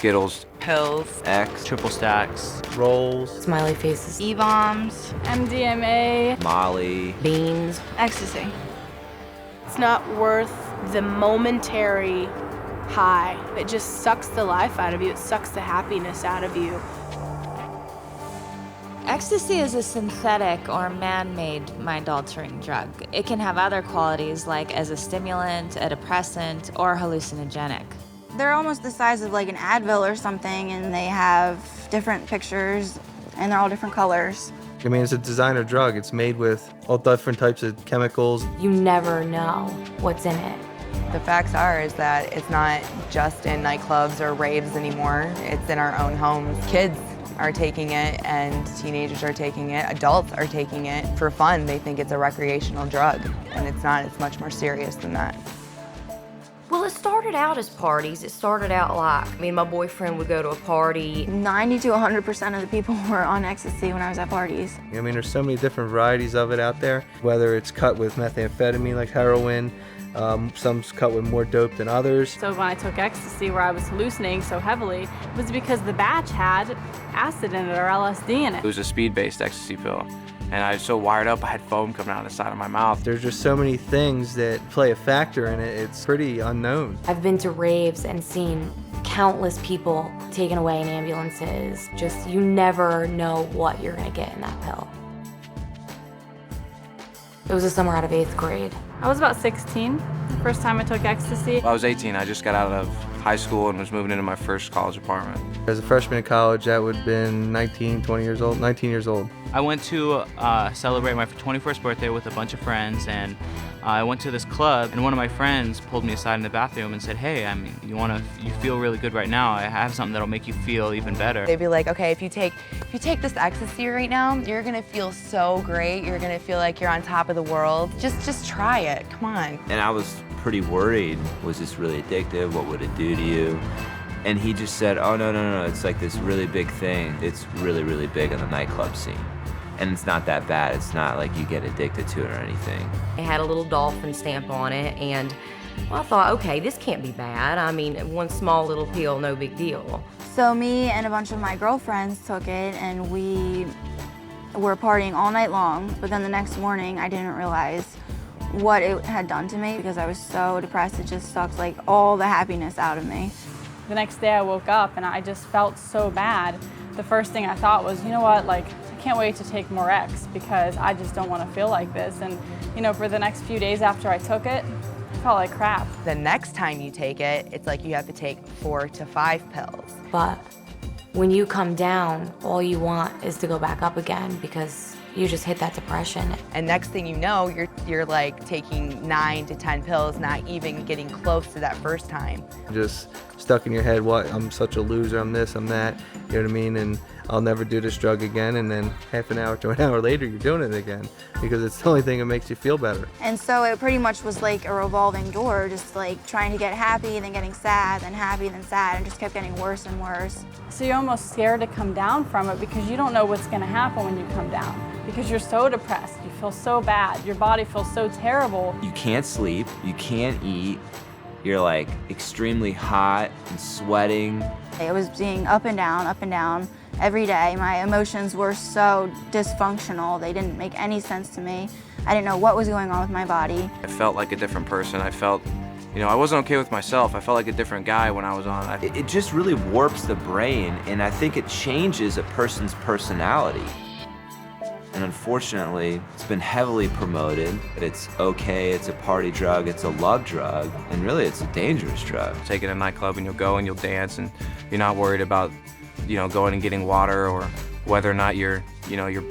Skittles, pills, X, triple stacks, rolls, smiley faces, E-bombs, MDMA, Molly, beans, ecstasy. it's not worth the momentary high. It just sucks the life out of you. It sucks the happiness out of you. Ecstasy is a synthetic or man-made mind-altering drug. It can have other qualities like as a stimulant, a depressant, or hallucinogenic. They're almost the size of like an Advil or something, and they have different pictures, and they're all different colors. I mean, it's a designer drug. It's made with all different types of chemicals. you never know what's in it. The facts are is that it's not just in nightclubs or raves anymore. It's in our own homes. Kids are taking it, and teenagers are taking it. Adults are taking it for fun. They think it's a recreational drug, and it's not. It's much more serious than that. Well, it started out as parties. It started out like, me and my boyfriend would go to a party. 90 to 100% of the people were on ecstasy when I was at parties. I mean, there's so many different varieties of it out there, whether it's cut with methamphetamine like heroin, some's cut with more dope than others. So when I took ecstasy, where I was hallucinating so heavily, it was because the batch had acid in it or LSD in it it. was a speed-based ecstasy pill. And I was so wired up, I had foam coming out of the side of my mouth. There's just so many things that play a factor in it. It's pretty unknown. I've been to raves and seen countless people taken away in ambulances. Just, you never know what you're gonna get in that pill. It was the summer out of 8th grade. I was about 16 the first time I took ecstasy. I was 18, I just got out of high school and was moving into my first college apartment. As a freshman in college, that would have been 19 years old. I went to celebrate my 21st birthday with a bunch of friends, and I went to this club, and one of my friends pulled me aside in the bathroom and said, hey, I mean, you feel really good right now. I have something that'll make you feel even better. They'd be like, okay, if you take this ecstasy right now, you're gonna feel so great. You're gonna feel like you're on top of the world. Just try it, come on. And I was pretty worried. Was this really addictive? What would it do to you? And he just said, oh, no, it's like this really big thing. It's really, really big on the nightclub scene. And it's not that bad. It's not like you get addicted to it or anything. It had a little dolphin stamp on it, and well, I thought, okay, this can't be bad. I mean, one small little pill, no big deal. So me and a bunch of my girlfriends took it, and we were partying all night long. But then the next morning, I didn't realize what it had done to me because I was so depressed. It just sucked like all the happiness out of me. The next day I woke up and I just felt so bad. The first thing I thought was, you know what, like, I can't wait to take more X because I just don't want to feel like this. And, you know, for the next few days after I took it, I felt like crap. The next time you take it, it's like you have to take 4 to 5 pills. But when you come down, all you want is to go back up again because you just hit that depression. And next thing you know, you're like taking 9 to 10 pills, not even getting close to that first time. Just stuck in your head, what, I'm such a loser, I'm this, I'm that, you know what I mean? And I'll never do this drug again. And then half an hour to an hour later, you're doing it again because it's the only thing that makes you feel better. And so it pretty much was like a revolving door, just like trying to get happy, then getting sad, then happy, then sad, and just kept getting worse and worse. So you're almost scared to come down from it because you don't know what's going to happen when you come down. Because you're so depressed, you feel so bad, your body feels so terrible. You can't sleep, you can't eat, you're like extremely hot and sweating. I was being up and down every day. My emotions were so dysfunctional. They didn't make any sense to me. I didn't know what was going on with my body. I felt like a different person. I felt, you know, I wasn't okay with myself. I felt like a different guy when I was on it. It just really warps the brain, and I think it changes a person's personality. And unfortunately, it's been heavily promoted. It's okay, it's a party drug, it's a love drug, and really it's a dangerous drug. Take it in a nightclub and you'll go and you'll dance and you're not worried about, you know, going and getting water or whether or not your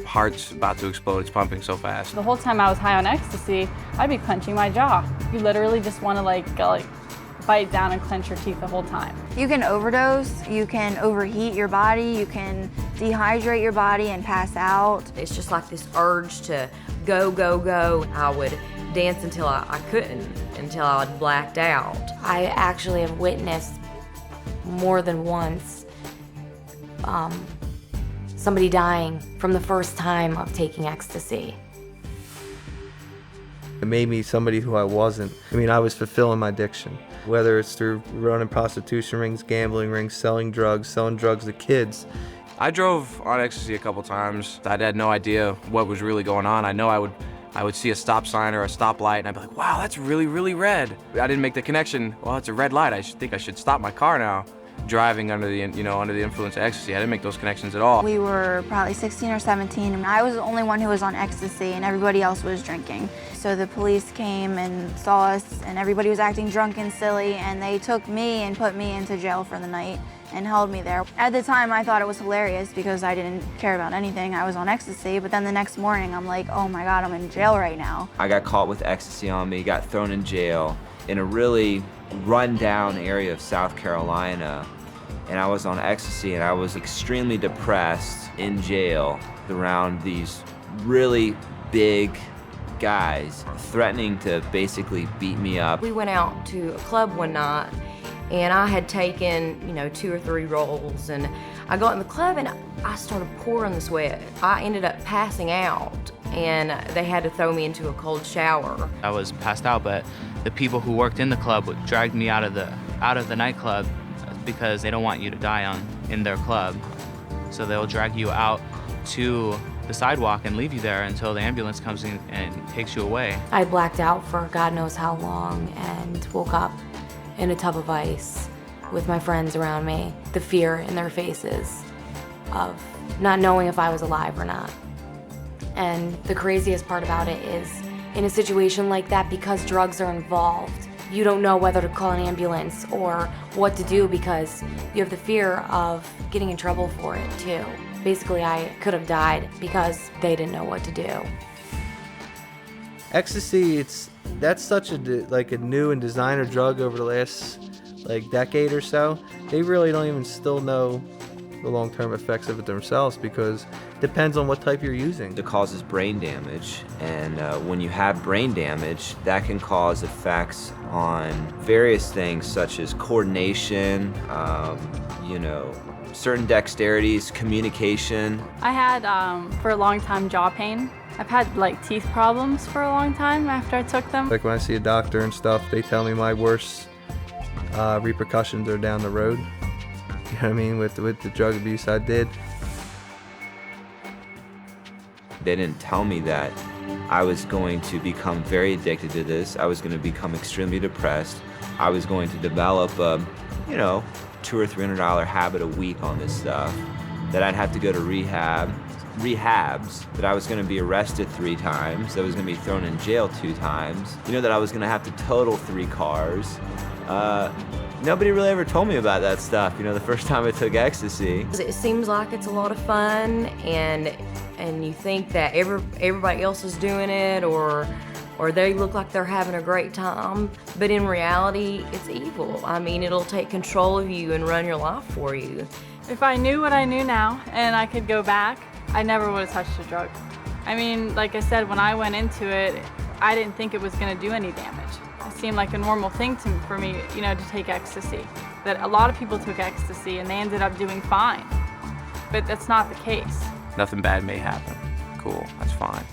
heart's about to explode, it's pumping so fast. The whole time I was high on ecstasy, I'd be clenching my jaw. You literally just want to bite down and clench your teeth the whole time. You can overdose, you can overheat your body, you can dehydrate your body and pass out. It's just like this urge to go, go, go. I would dance until I couldn't, until I blacked out. I actually have witnessed more than once somebody dying from the first time of taking ecstasy. It made me somebody who I wasn't. I mean, I was fulfilling my addiction. whether it's through running prostitution rings, gambling rings, selling drugs to kids. I drove on Ecstasy a couple times. I had no idea what was really going on. I know I would see a stop sign or a stoplight and I'd be like, wow, that's really, really red. I didn't make the connection. Well, it's a red light. I think I should stop my car now. Driving under the influence of Ecstasy, I didn't make those connections at all. We were probably 16 or 17, and I was the only one who was on Ecstasy, and everybody else was drinking. So the police came and saw us, and everybody was acting drunk and silly, and they took me and put me into jail for the night and held me there. At the time, I thought it was hilarious because I didn't care about anything. I was on Ecstasy, but then the next morning, I'm like, oh my God, I'm in jail right now. I got caught with Ecstasy on me, got thrown in jail in a really run-down area of South Carolina. And I was on Ecstasy and I was extremely depressed in jail around these really big guys threatening to basically beat me up. We went out to a club one night and I had taken, 2 or 3 rolls, and I got in the club and I started pouring the sweat. I ended up passing out and they had to throw me into a cold shower. I was passed out, but the people who worked in the club dragged me out of the nightclub because they don't want you to die in their club. So they'll drag you out to the sidewalk and leave you there until the ambulance comes in and takes you away. I blacked out for God knows how long and woke up in a tub of ice with my friends around me, the fear in their faces of not knowing if I was alive or not. And the craziest part about it is, in a situation like that, because drugs are involved, you don't know whether to call an ambulance or what to do because you have the fear of getting in trouble for it too. Basically, I could have died because they didn't know what to do. Ecstasy, that's such a new and designer drug over the last decade or so. They really don't even still know the long-term effects of it themselves because it depends on what type you're using. It causes brain damage, and when you have brain damage, that can cause effects on various things such as coordination, certain dexterities, communication. I had, for a long time, jaw pain. I've had teeth problems for a long time after I took them. Like when I see a doctor and stuff, they tell me my worst repercussions are down the road. You know what I mean? With the drug abuse I did. They didn't tell me that I was going to become very addicted to this. I was going to become extremely depressed. I was going to develop a, $200 or $300 habit a week on this stuff. That I'd have to go to rehabs. That I was going to be arrested 3 times. That I was going to be thrown in jail 2 times. That I was going to have to total 3 cars. Nobody really ever told me about that stuff, the first time I took Ecstasy. It seems like it's a lot of fun, and you think that everybody else is doing it, or they look like they're having a great time, but in reality, it's evil. I mean, it'll take control of you and run your life for you. If I knew what I knew now and I could go back, I never would have touched a drug. I mean, like I said, when I went into it, I didn't think it was going to do any damage. It seemed like a normal thing for me, to take Ecstasy. That a lot of people took Ecstasy and they ended up doing fine. But that's not the case. Nothing bad may happen. Cool, that's fine.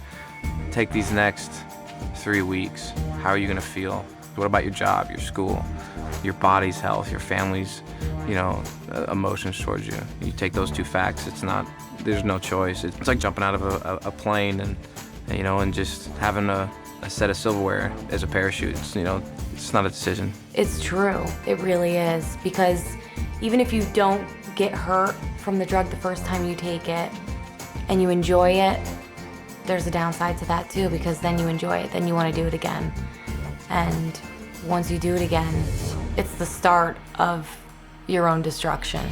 Take these next 3 weeks. How are you gonna feel? What about your job, your school, your body's health, your family's, emotions towards you? You take those 2 facts, there's no choice. It's like jumping out of a plane and just having a set of silverware as a parachute. It's not a decision. It's true. It really is. Because even if you don't get hurt from the drug the first time you take it and you enjoy it, there's a downside to that too, because then you enjoy it, then you want to do it again. And once you do it again, it's the start of your own destruction.